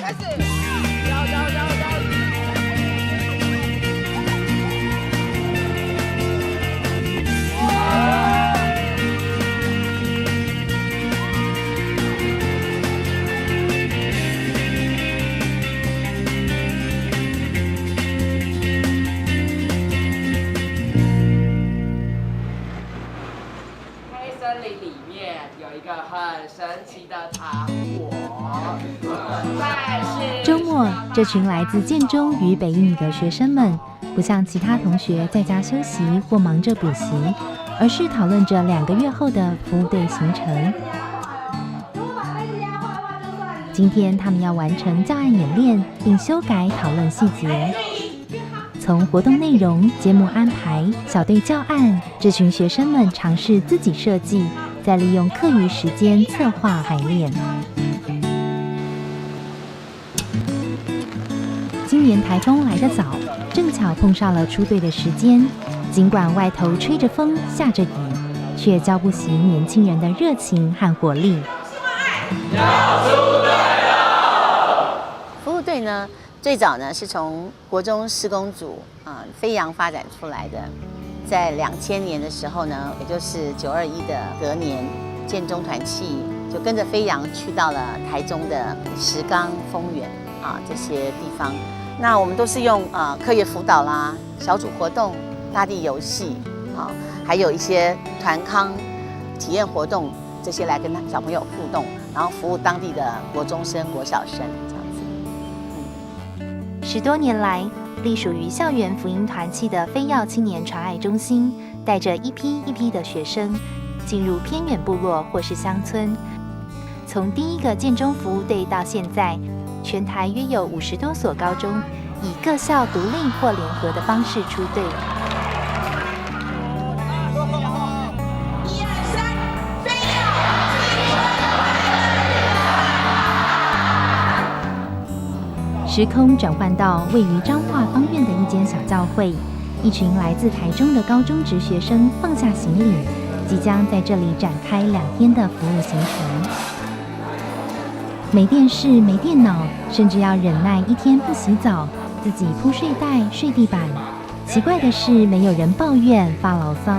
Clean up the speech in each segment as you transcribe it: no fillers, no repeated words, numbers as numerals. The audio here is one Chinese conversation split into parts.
开始，走。很神奇的糖果。周末，这群来自建中与北一女的学生们，不像其他同学在家休息或忙着补习，而是讨论着2个月后的服务队行程。今天他们要完成教案演练，并修改讨论细节。从活动内容、节目安排、小队教案，这群学生们尝试自己设计，再利用课余时间策划排练。今年台风来得早，正巧碰上了出队的时间。尽管外头吹着风、下着雨，却浇不熄年轻人的热情和活力。要出队了！服务队呢，最早呢是从国中施工组飞扬发展出来的。在2000年的时候呢，也就是921的隔年，建中团契就跟着飞扬去到了台中的石冈、丰原这些地方。那我们都是用课业辅导啦、小组活动、大地游戏还有一些团康、体验活动这些来跟小朋友互动，然后服务当地的国中生、国小生这样子。10多年来，隶属于校园福音团契的飞耀青年传爱中心，带着一批一批的学生进入偏远部落或是乡村。从第一个建中服务队到现在，全台约有50多所高中以各校独立或联合的方式出队。时空转换到位于彰化方院的一间小教会，一群来自台中的高中职学生放下行李，即将在这里展开2天的服务行程。没电视、没电脑，甚至要忍耐1天不洗澡，自己铺睡袋、睡地板。奇怪的是，没有人抱怨发牢骚。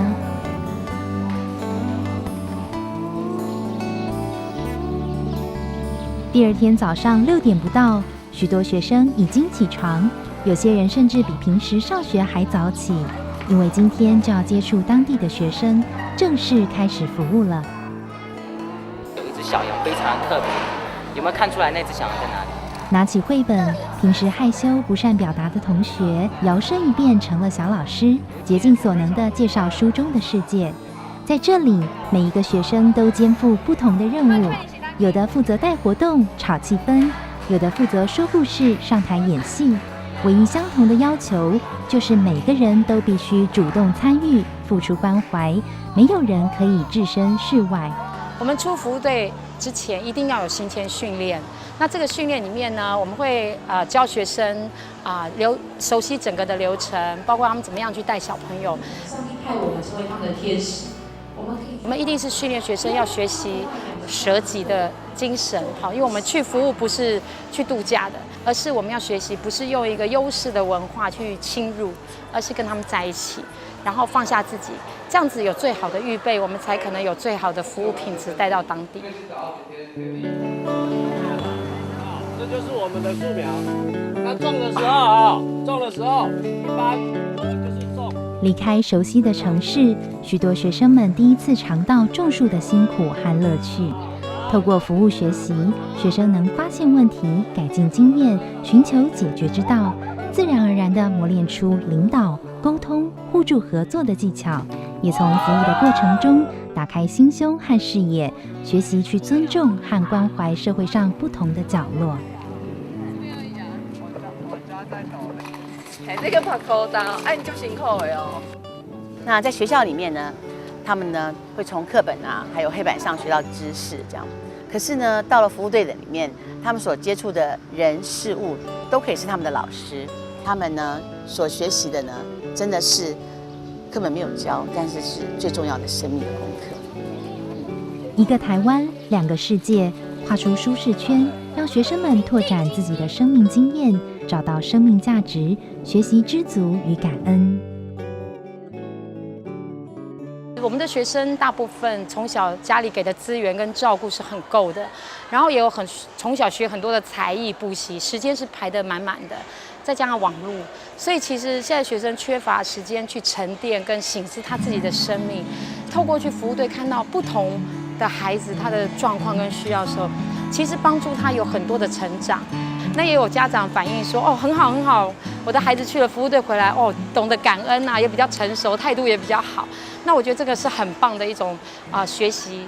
第2天早上6点不到，许多学生已经起床，有些人甚至比平时上学还早起，因为今天就要接触当地的学生，正式开始服务了。有一只小羊非常特别，有没有看出来那只小羊在哪里？拿起绘本，平时害羞不善表达的同学，摇身一变成了小老师，竭尽所能地介绍书中的世界。在这里，每一个学生都肩负不同的任务，有的负责带活动、炒气氛，有的负责说故事、上台演戏。唯一相同的要求就是每个人都必须主动参与、付出关怀，没有人可以置身事外。我们出服务队之前一定要有行前训练。那这个训练里面呢，我们会教学生熟悉整个的流程，包括他们怎么样去带小朋友。派我们成为他们的天使。我们一定是训练学生要学习舍己的精神，好，因为我们去服务不是去度假的，而是我们要学习不是用一个优势的文化去侵入，而是跟他们在一起，然后放下自己，这样子有最好的预备，我们才可能有最好的服务品质带到当地。这就是我们的树苗。那种的时候，一般就是种。离开熟悉的城市，许多学生们第一次尝到种树的辛苦和乐趣。透过服务学习，学生能发现问题、改进经验、寻求解决之道，自然而然地磨练出领导、沟通、互助合作的技巧，也从服务的过程中打开心胸和视野，学习去尊重和关怀社会上不同的角落。这个拍高档，你就辛苦的哦。那在学校里面呢，他们呢会从课本还有黑板上学到知识，这样。可是呢，到了服务队的里面，他们所接触的人事物都可以是他们的老师。他们呢所学习的呢，真的是课本没有教，但是是最重要的生命的功课。一个台湾，2个世界，跨出舒适圈，让学生们拓展自己的生命经验，找到生命价值，学习知足与感恩。我们的学生大部分从小家里给的资源跟照顾是很够的，然后也有从小学很多的才艺补习，时间是排得满满的，再加上网络，所以其实现在学生缺乏时间去沉淀跟省思他自己的生命。透过去服务队看到不同的孩子他的状况跟需要的时候，其实帮助他有很多的成长。那也有家长反映说，哦，很好很好，我的孩子去了服务队回来，哦，懂得感恩啊，也比较成熟，态度也比较好。那我觉得这个是很棒的一种学习